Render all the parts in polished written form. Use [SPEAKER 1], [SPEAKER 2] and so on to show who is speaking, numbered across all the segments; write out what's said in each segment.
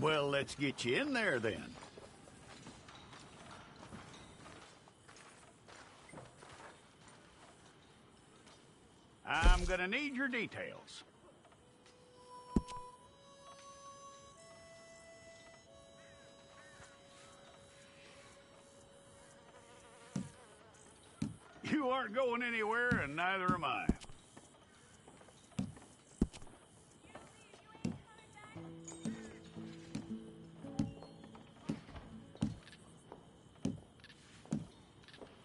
[SPEAKER 1] Well, let's get you in there then. I'm gonna need your details. You aren't going anywhere, and neither am I.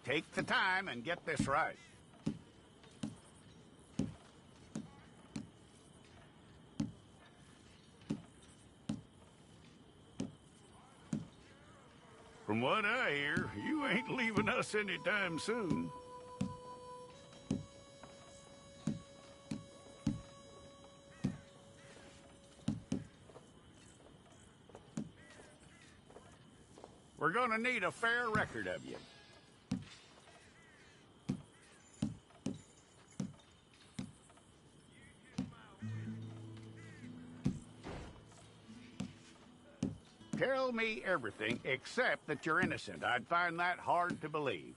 [SPEAKER 1] Take the time and get this right. From what I hear, you ain't leaving us anytime soon. We're gonna need a fair record of you. Tell me everything except that you're innocent. I'd find that hard to believe.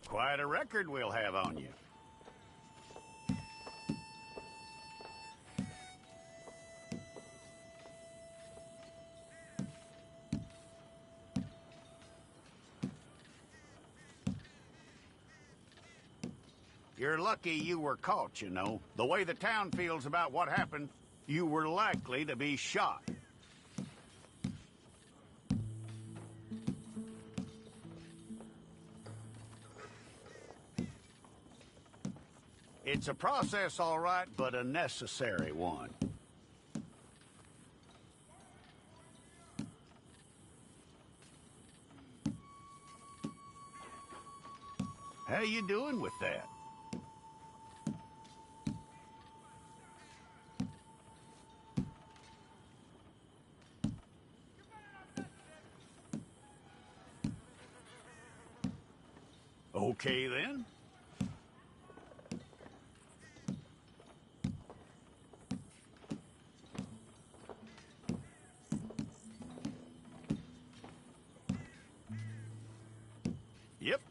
[SPEAKER 1] Quite a record we'll have on you. You're lucky you were caught, you know. The way the town feels about what happened, you were likely to be shot. It's a process, all right, but a necessary one. How you doing with that? Okay, then. Yep.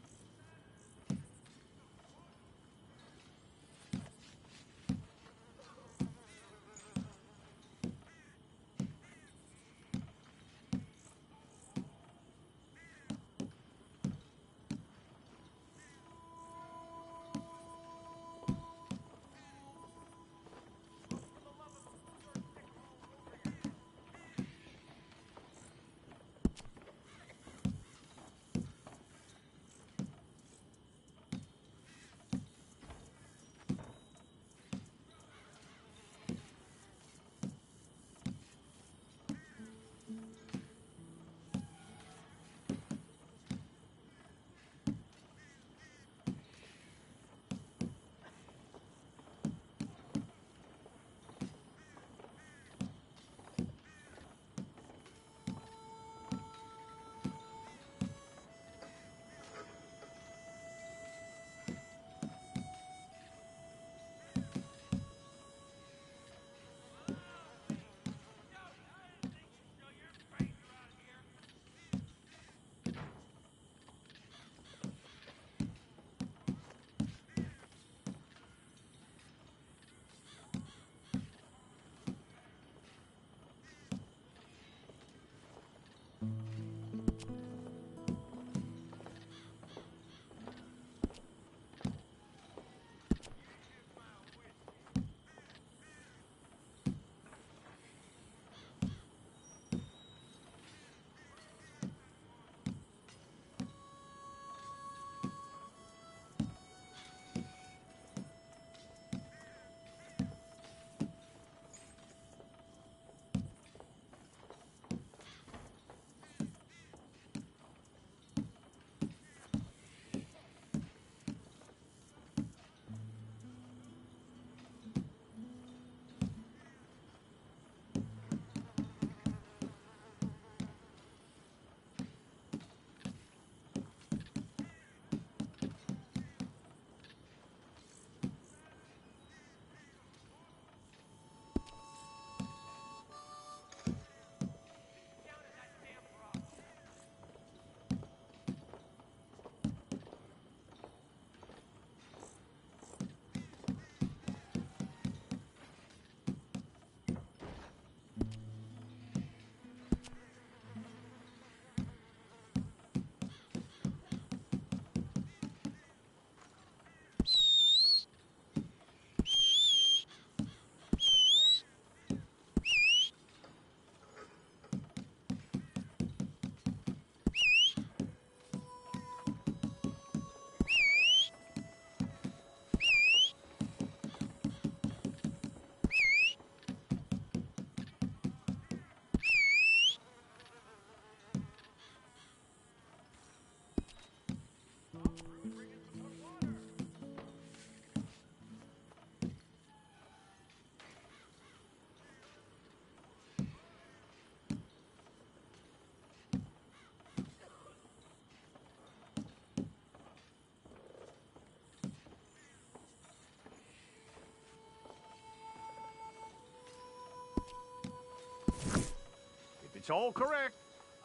[SPEAKER 1] all correct.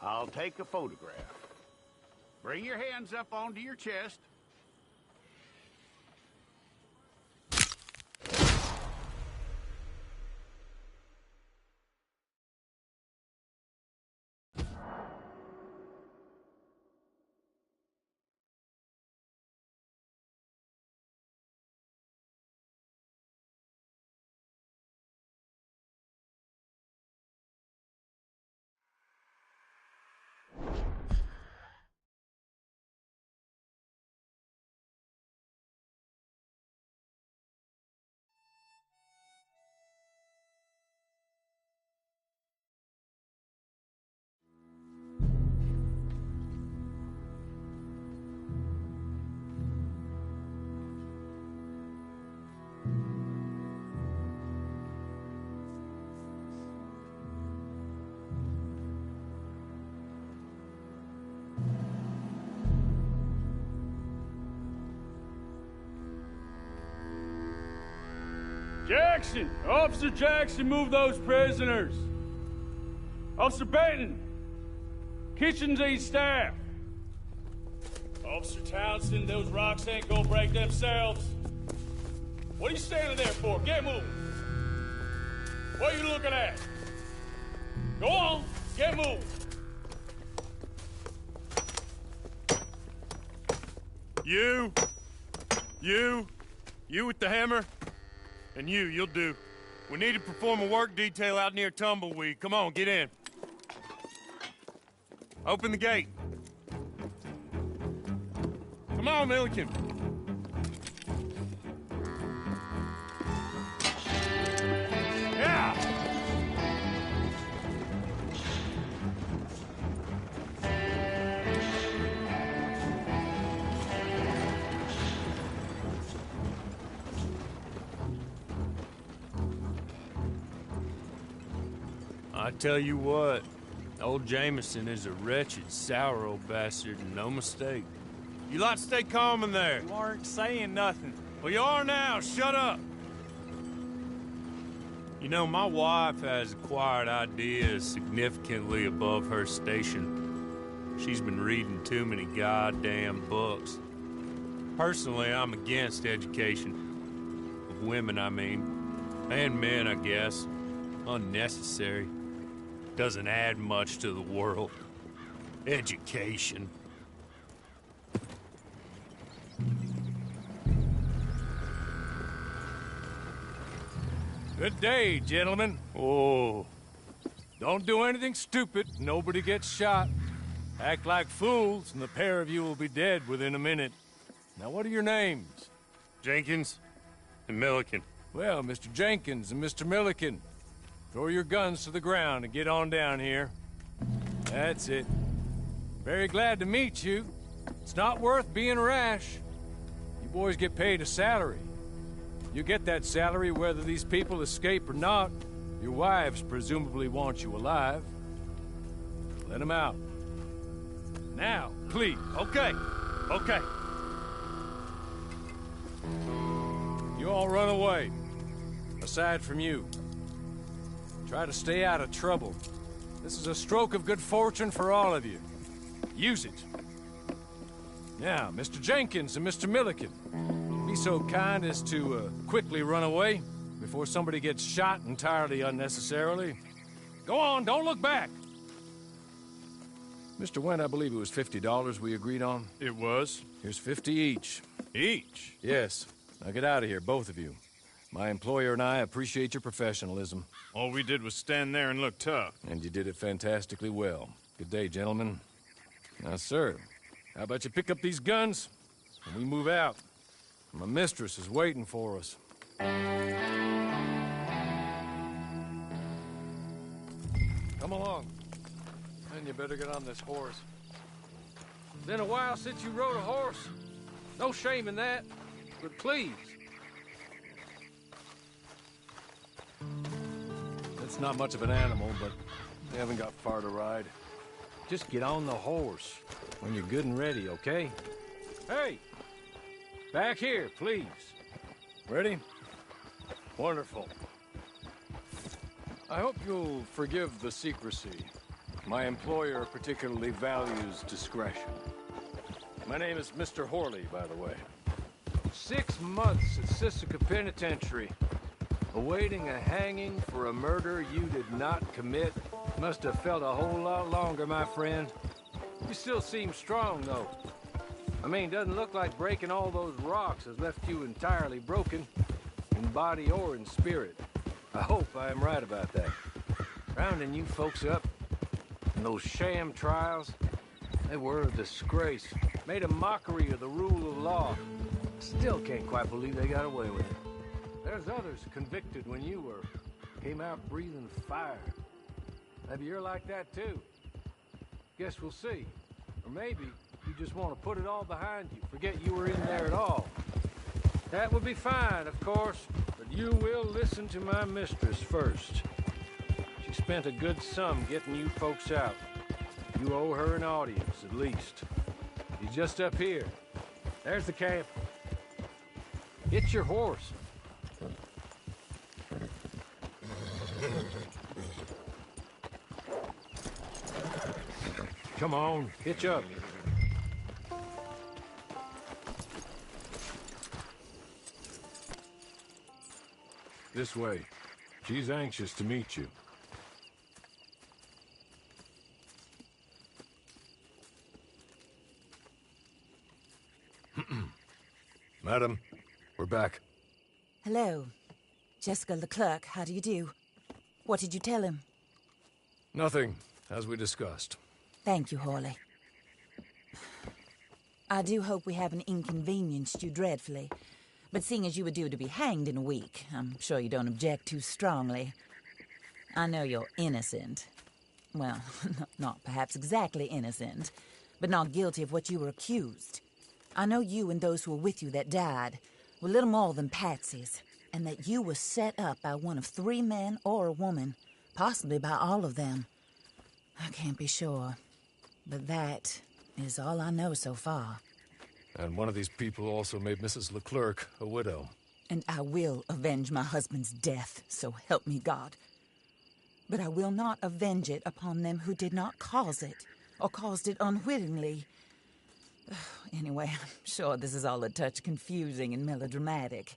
[SPEAKER 1] I'll take a photograph. Bring your hands up onto your chest.
[SPEAKER 2] Jackson! Officer Jackson, move those prisoners! Officer Benton! Kitchens aid staff! Officer Townsend, those rocks ain't gonna break themselves. What are you standing there for? Get moving! What are you looking at? Go on, get moving!
[SPEAKER 3] You with the hammer? And you'll do. We need to perform a work detail out near Tumbleweed. Come on, get in. Open the gate. Come on, Milliken. Yeah! I tell you what, old Jameson is a wretched, sour old bastard, and no mistake. You lot stay calm in there.
[SPEAKER 4] You aren't saying nothing.
[SPEAKER 3] Well, you are now. Shut up. You know, my wife has acquired ideas significantly above her station. She's been reading too many goddamn books. Personally, I'm against education. Of women, I mean. And men, I guess. Unnecessary. Doesn't add much to the world. Education.
[SPEAKER 4] Good day, gentlemen.
[SPEAKER 3] Oh.
[SPEAKER 4] Don't do anything stupid. Nobody gets shot. Act like fools, and the pair of you will be dead within a minute. Now, what are your names?
[SPEAKER 3] Jenkins and Milliken.
[SPEAKER 4] Well, Mr. Jenkins and Mr. Milliken, throw your guns to the ground and get on down here. That's it. Very glad to meet you. It's not worth being rash. You boys get paid a salary. You get that salary whether these people escape or not. Your wives presumably want you alive. Let them out. Now, please.
[SPEAKER 3] Okay.
[SPEAKER 4] You all run away. Aside from you. Try to stay out of trouble. This is a stroke of good fortune for all of you. Use it. Now, Mr. Jenkins and Mr. Milliken, be so kind as to quickly run away before somebody gets shot entirely unnecessarily. Go on, don't look back. Mr. Wendt, I believe it was $50 we agreed on.
[SPEAKER 3] It was.
[SPEAKER 4] Here's 50 each.
[SPEAKER 3] Each?
[SPEAKER 4] Yes. Now get out of here, both of you. My employer and I appreciate your professionalism.
[SPEAKER 3] All we did was stand there and look tough.
[SPEAKER 4] And you did it fantastically well. Good day, gentlemen. Now, sir, how about you pick up these guns and we move out? My mistress is waiting for us. Come along. Then you better get on this horse. It's been a while since you rode a horse. No shame in that, but please. It's not much of an animal, but they haven't got far to ride. Just get on the horse when you're good and ready, okay? Hey! Back here, please. Ready? Wonderful. I hope you'll forgive the secrecy. My employer particularly values discretion. My name is Mr. Horley, by the way. 6 months at Sisika Penitentiary, awaiting a hanging for a murder you did not commit. Must have felt a whole lot longer, my friend. You still seem strong, though. I mean, doesn't look like breaking all those rocks has left you entirely broken, in body or in spirit. I hope I am right about that. Rounding you folks up, and those sham trials, they were a disgrace. Made a mockery of the rule of law. Still can't quite believe they got away with it. There's others convicted when you were. Came out breathing fire. Maybe you're like that too. Guess we'll see. Or maybe you just want to put it all behind you. Forget you were in there at all. That would be fine, of course, but you will listen to my mistress first. She spent a good sum getting you folks out. You owe her an audience, at least. She's just up here. There's the camp. Get your horse. Come on, hitch up. This way. She's anxious to meet you. Madam, we're back.
[SPEAKER 5] Hello. Jessica Leclerc, how do you do? What did you tell him?
[SPEAKER 4] Nothing, as we discussed.
[SPEAKER 5] Thank you, Horley. I do hope we haven't inconvenienced you dreadfully. But seeing as you were due to be hanged in a week, I'm sure you don't object too strongly. I know you're innocent. Well, not perhaps exactly innocent, but not guilty of what you were accused. I know you and those who were with you that died were little more than patsies, and that you were set up by one of 3 men or a woman, possibly by all of them. I can't be sure, but that is all I know so far.
[SPEAKER 4] And one of these people also made Mrs. Leclerc a widow.
[SPEAKER 5] And I will avenge my husband's death, so help me God. But I will not avenge it upon them who did not cause it, or caused it unwittingly. Anyway, I'm sure this is all a touch confusing and melodramatic.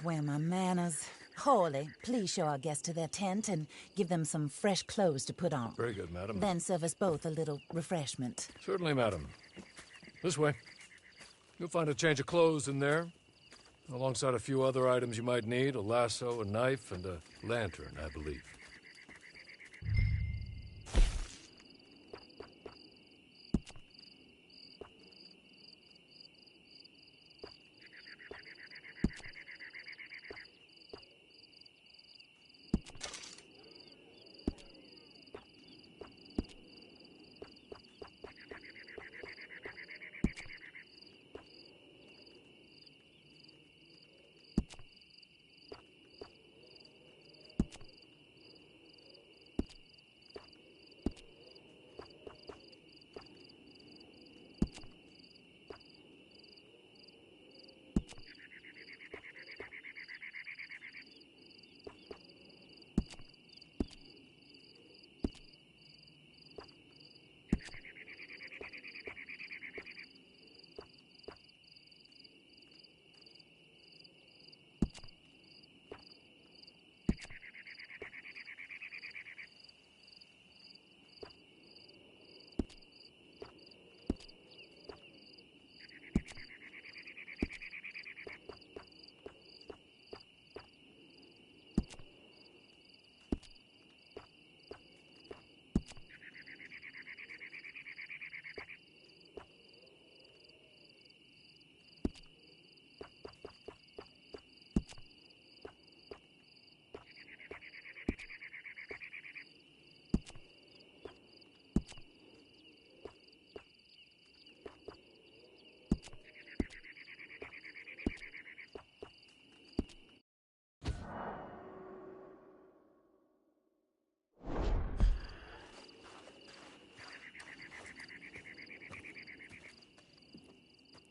[SPEAKER 5] Where are my manners? Horley, please show our guests to their tent and give them some fresh clothes to put on.
[SPEAKER 4] Very good, madam.
[SPEAKER 5] Then serve us both a little refreshment.
[SPEAKER 4] Certainly, madam. This way. You'll find a change of clothes in there, alongside a few other items you might need, a lasso, a knife, and a lantern, I believe.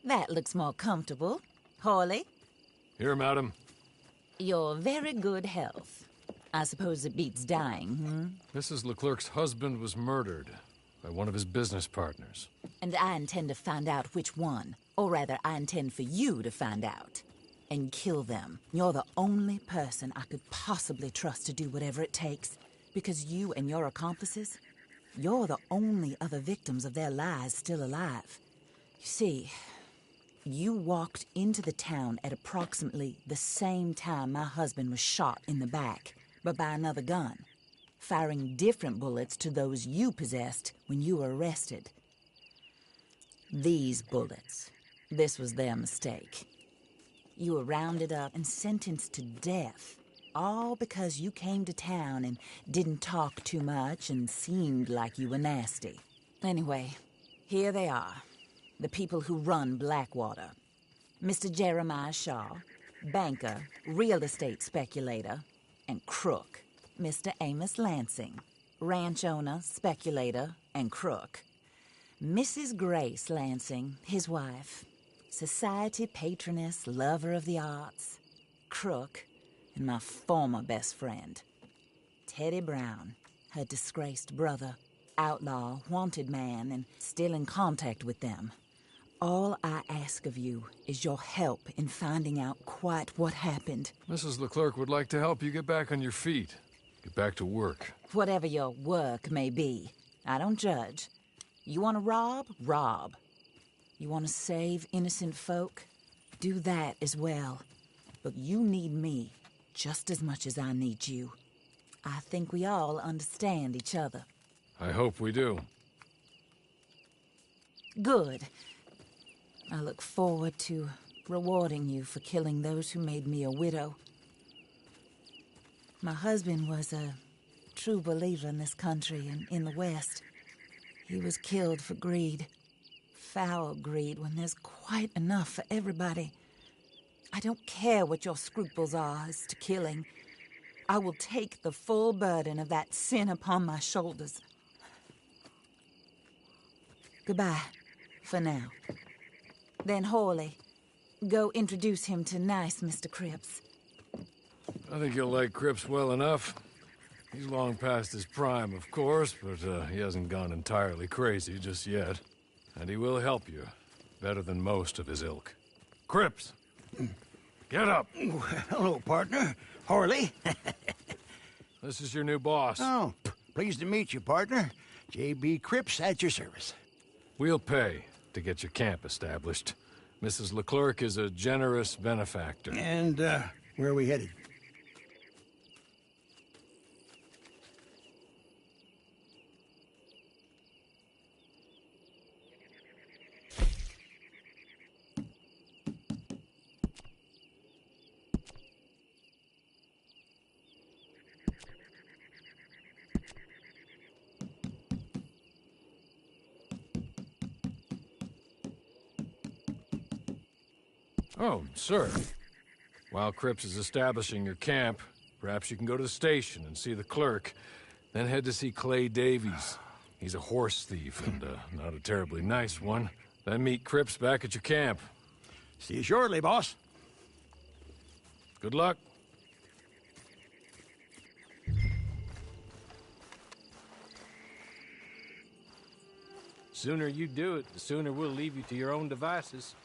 [SPEAKER 5] That looks more comfortable. Horley,
[SPEAKER 4] Here, madam.
[SPEAKER 5] your very good health. I suppose it beats dying, hmm?
[SPEAKER 4] Mrs. Leclerc's husband was murdered by one of his business partners.
[SPEAKER 5] And I intend to find out which one. Or rather, I intend for you to find out. And kill them. You're the only person I could possibly trust to do whatever it takes. Because you and your accomplices, you're the only other victims of their lies still alive. You see, you walked into the town at approximately the same time my husband was shot in the back, but by another gun, firing different bullets to those you possessed when you were arrested. These bullets, this was their mistake. You were rounded up and sentenced to death, all because you came to town and didn't talk too much and seemed like you were nasty. Anyway, here they are, the people who run Blackwater. Mr. Jeremiah Shaw, banker, real estate speculator, and crook. Mr. Amos Lansing, ranch owner, speculator, and crook. Mrs. Grace Lansing, his wife, society patroness, lover of the arts, crook, and my former best friend. Teddy Brown, her disgraced brother, outlaw, wanted man, and still in contact with them. All I ask of you is your help in finding out quite what happened.
[SPEAKER 4] Mrs. Leclerc would like to help you get back on your feet. Get back to work.
[SPEAKER 5] Whatever your work may be, I don't judge. You want to rob? Rob. You want to save innocent folk? Do that as well. But you need me just as much as I need you. I think we all understand each other.
[SPEAKER 4] I hope we do.
[SPEAKER 5] Good. I look forward to rewarding you for killing those who made me a widow. My husband was a true believer in this country and in the West. He was killed for greed. Foul greed when there's quite enough for everybody. I don't care what your scruples are as to killing. I will take the full burden of that sin upon my shoulders. Goodbye, for now. Then Hawley, go introduce him to nice Mr. Cripps.
[SPEAKER 4] I think you'll like Cripps well enough. He's long past his prime, of course, but he hasn't gone entirely crazy just yet. And he will help you, better than most of his ilk. Cripps! Get up!
[SPEAKER 6] Hello, partner. Harley.
[SPEAKER 4] This is your new boss.
[SPEAKER 6] Oh, pleased to meet you, partner. J.B. Cripps at your service.
[SPEAKER 4] We'll pay to get your camp established. Mrs. Leclerc is a generous benefactor.
[SPEAKER 6] And, where are we headed?
[SPEAKER 4] Oh, sir. While Cripps is establishing your camp, perhaps you can go to the station and see the clerk, then head to see Clay Davies. He's a horse thief, and not a terribly nice one. Then meet Cripps back at your camp.
[SPEAKER 6] See you shortly, boss.
[SPEAKER 4] Good luck.
[SPEAKER 7] Sooner you do it, the sooner we'll leave you to your own devices.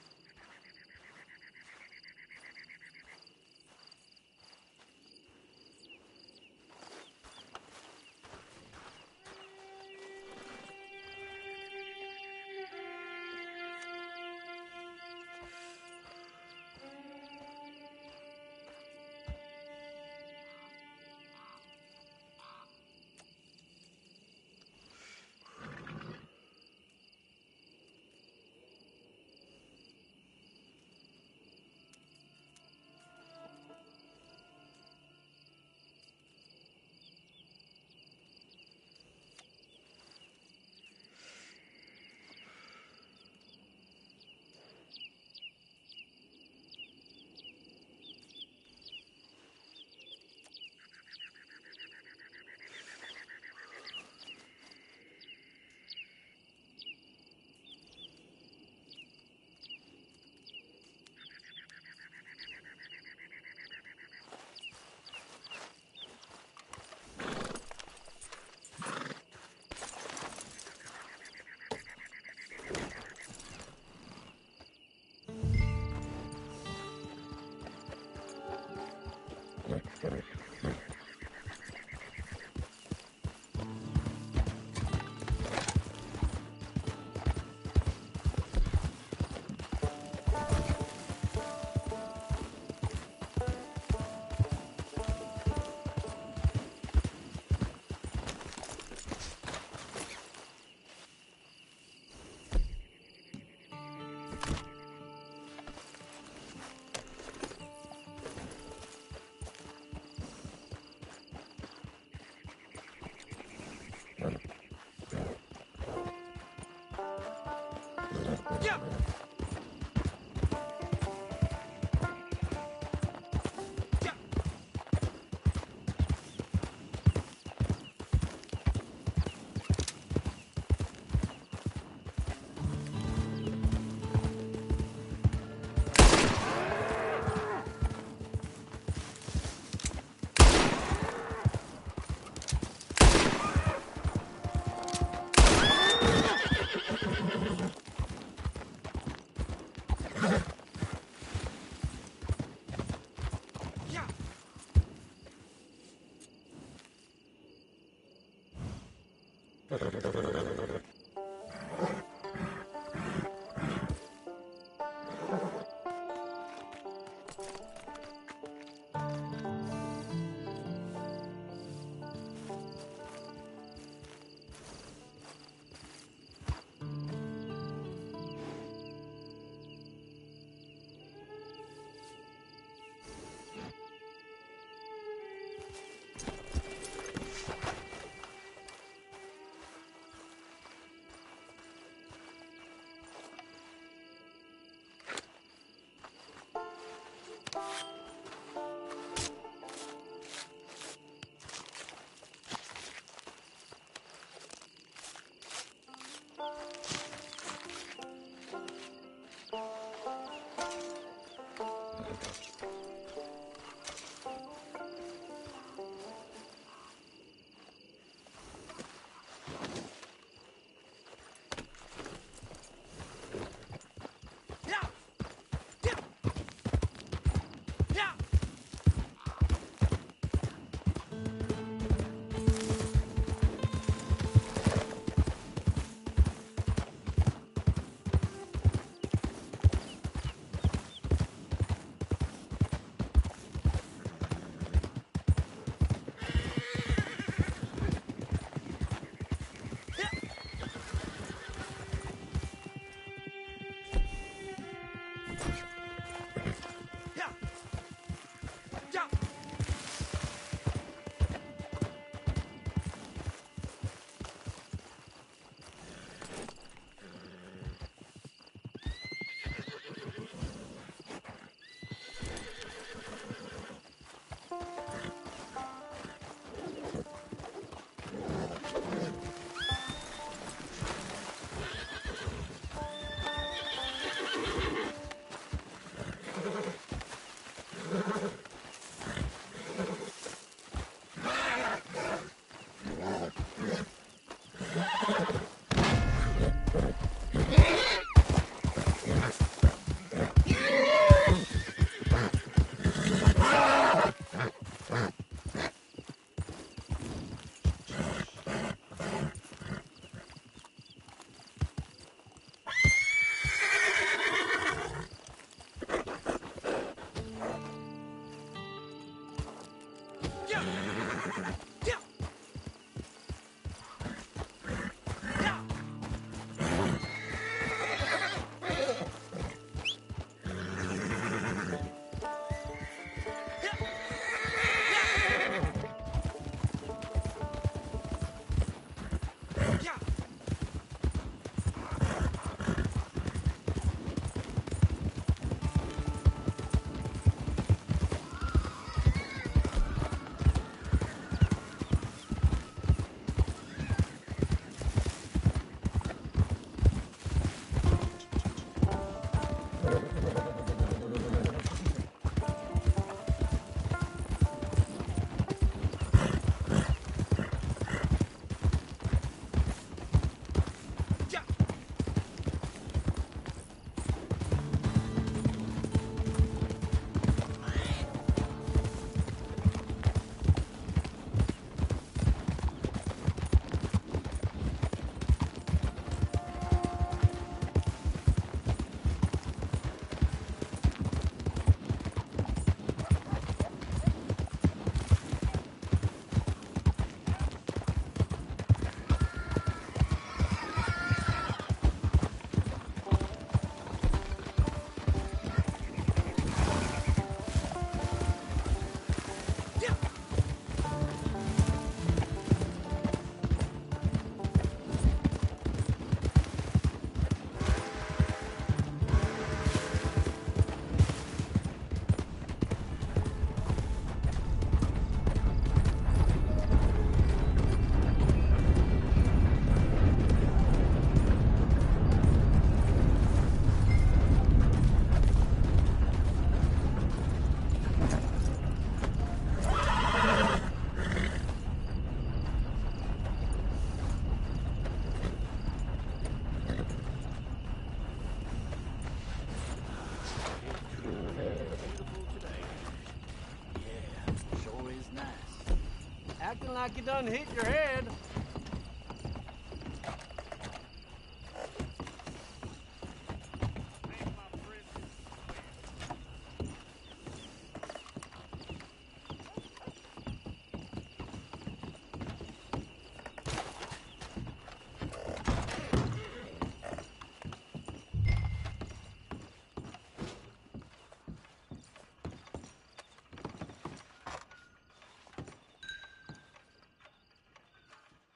[SPEAKER 7] like you done hit your head.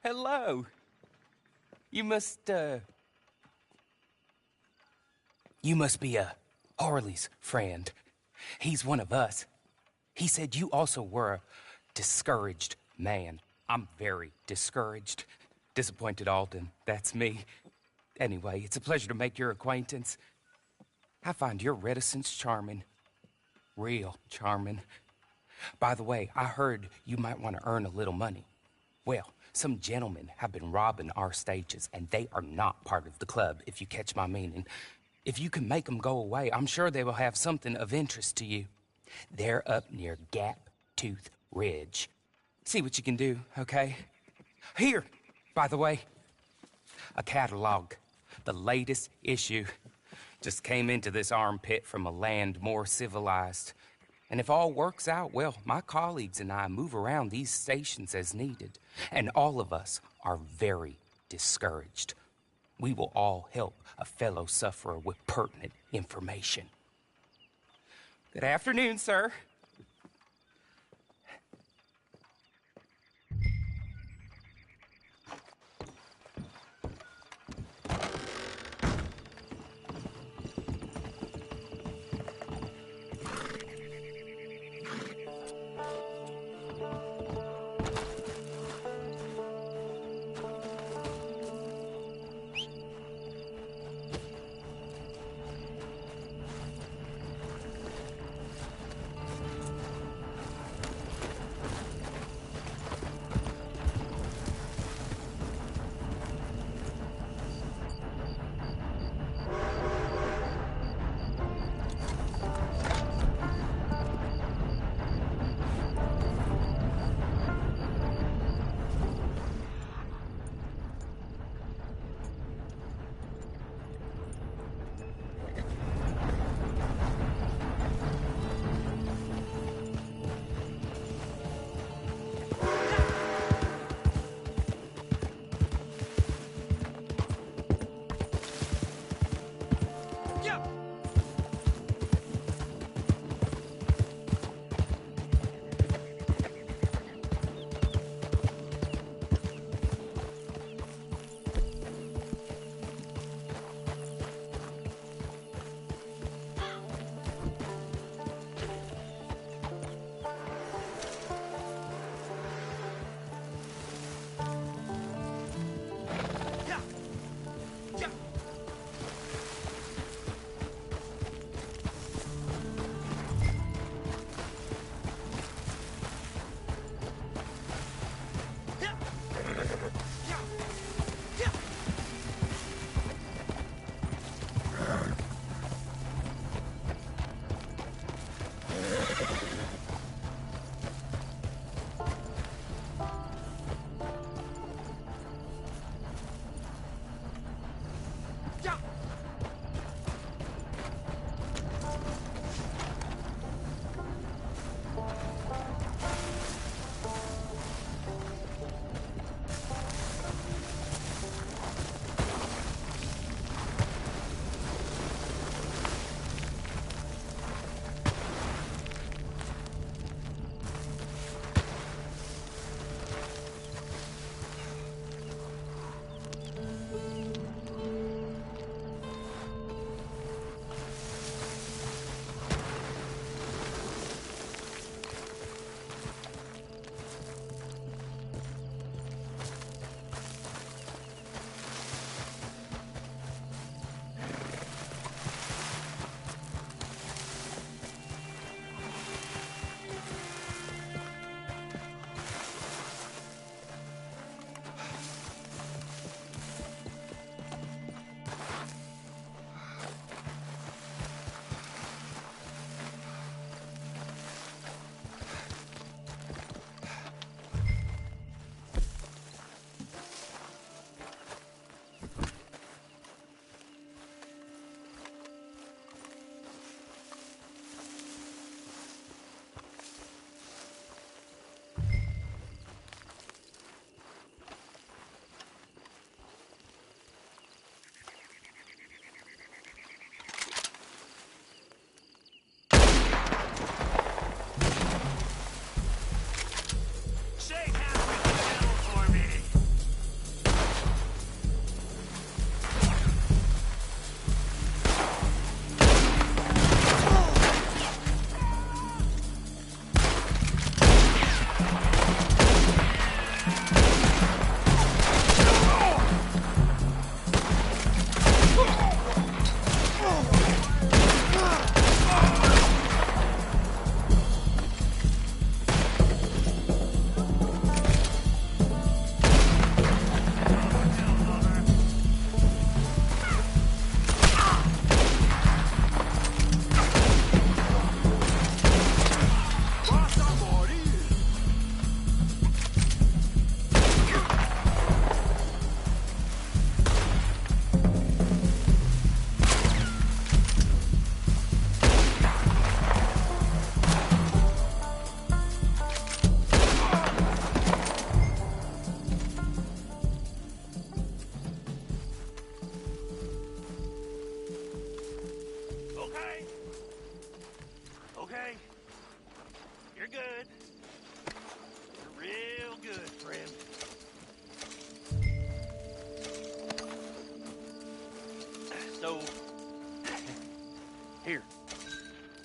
[SPEAKER 8] Hello. You must be Harley's friend. He's one of us. He said you also were a discouraged man. I'm very discouraged. Disappointed Alden, that's me. Anyway, it's a pleasure to make your acquaintance. I find your reticence charming. Real charming. By the way, I heard you might want to earn a little money. Well, some gentlemen have been robbing our stages, and they are not part of the club, if you catch my meaning. If you can make them go away, I'm sure they will have something of interest to you. They're up near Gap Tooth Ridge. See what you can do, okay? Here, by the way, a catalog. The latest issue. Just came into this armpit from a land more civilized. And if all works out, well, my colleagues and I move around these stations as needed. And all of us are very discouraged. We will all help a fellow sufferer with pertinent information. Good afternoon, sir.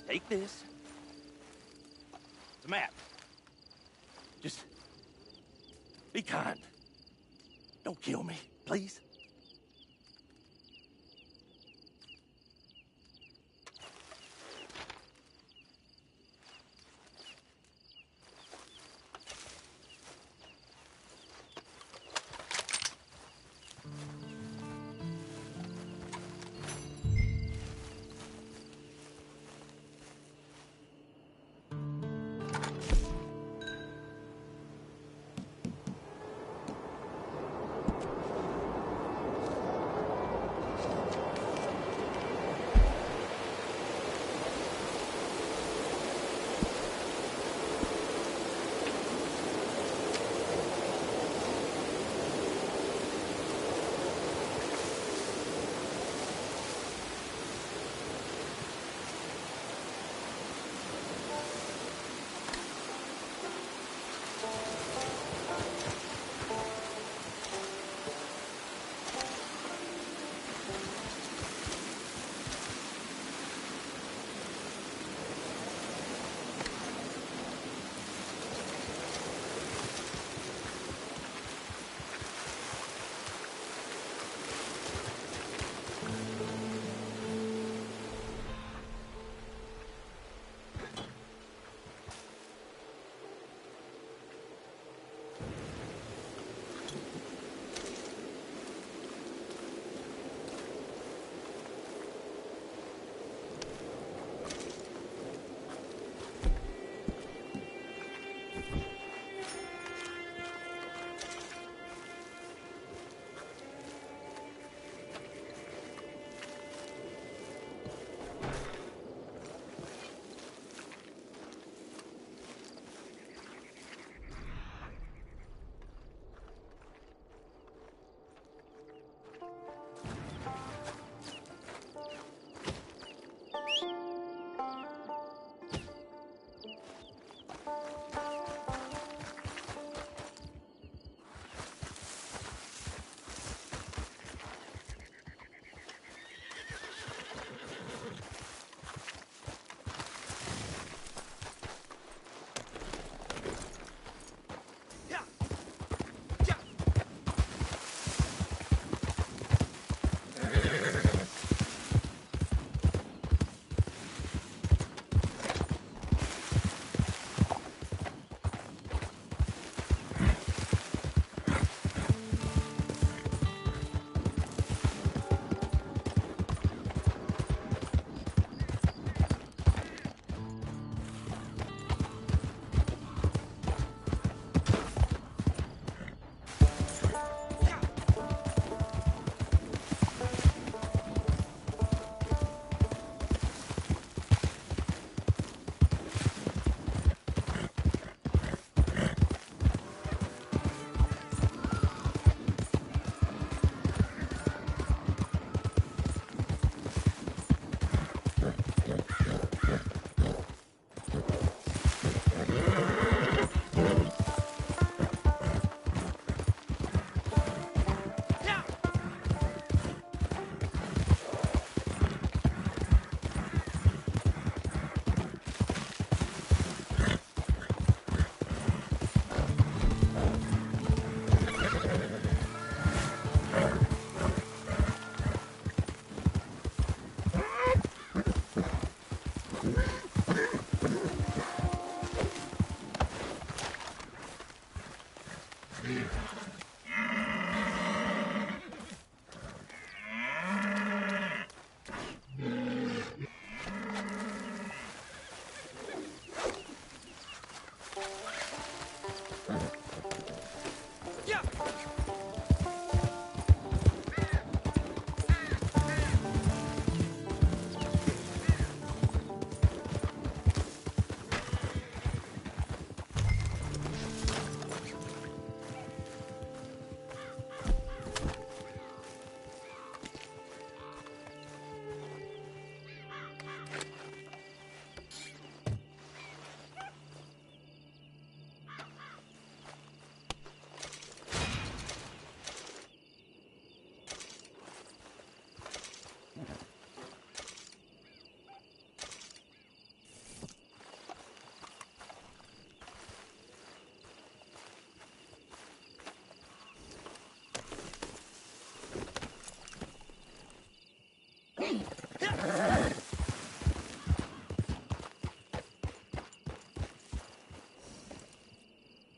[SPEAKER 9] Take this. It's a map. Just be kind. Don't kill me, please.